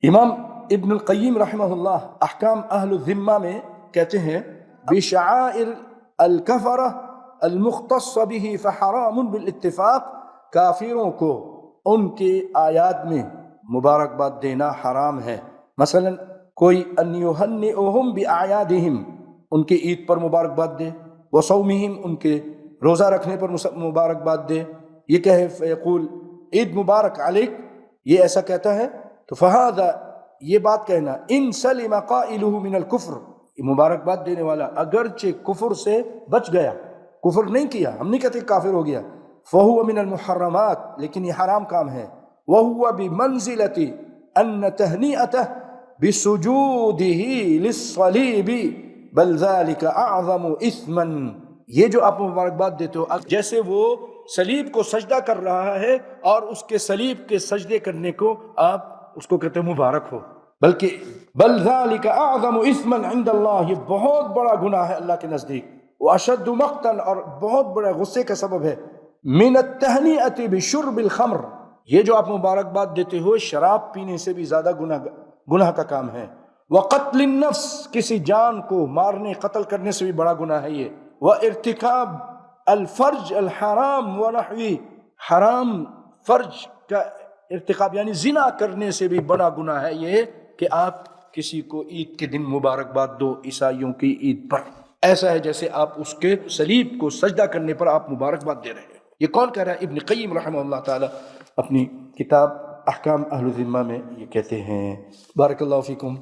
امام ابن القیم رحمہ اللہ احکام اہل الذمہ میں کہتے ہیں بشعائر الکفرہ المختص به فحرام بالاتفاق، کافروں کو ان کے آیات میں مبارکباد دینا حرام ہے. مثلا کوئی ان یہنئہم بأعیادہم، ان کے عید پر مبارکباد دے، وصومہم، ان کے روزہ رکھنے پر مبارکباد دے. یہ کہے فیقول عید مبارک علیک، یہ ایسا کہتا ہے تو فہذا، یہ بات کہنا، ان سلم قائلہ من الکفر، مبارکباد دینے والا اگرچہ کفر سے بچ گیا، کفر نہیں کیا، ہم نہیں کہتے کافر ہو گیا، فہو من المحرمات، لیکن یہ حرام کام ہے. وہو بمنزلۃ ان تہنیئتہ بسجودہ للصلیب بل ذلک اعظم اثما، یہ جو آپ مبارکباد دیتے ہو جیسے وہ صلیب کو سجدہ کر رہا ہے اور اس کے صلیب کے سجدے کرنے کو آپ اس کو کہتے ہیں مبارک ہو، بلکہ بل ذلک اعظم اثما عند اللہ، یہ بہت بڑا گناہ ہے اللہ کے نزدیک، واشد مقتا، اور بہت بڑا غصے کا سبب ہے، من التہنیئۃ بشرب الخمر، یہ جو آپ مبارکباد دیتے ہو شراب پینے سے بھی زیادہ گناہ کا کام ہے. وقتل النفس، کسی جان کو مارنے قتل کرنے سے بھی بڑا گناہ ہے یہ. وارتکاب الفرج الحرام ونحوی، حرام فرج کا ارتکاب یعنی زنا کرنے سے بھی بڑا گناہ ہے یہ کہ آپ کسی کو عید کے دن مبارکباد دو عیسائیوں کی عید پر، ایسا ہے جیسے آپ اس کے صلیب کو سجدہ کرنے پر آپ مبارکباد دے رہے ہیں. یہ کون کہہ رہا ہے؟ ابن قیم رحمہ اللہ تعالی اپنی کتاب احکام اہل الذمہ میں یہ کہتے ہیں. بارک اللہ فیکم.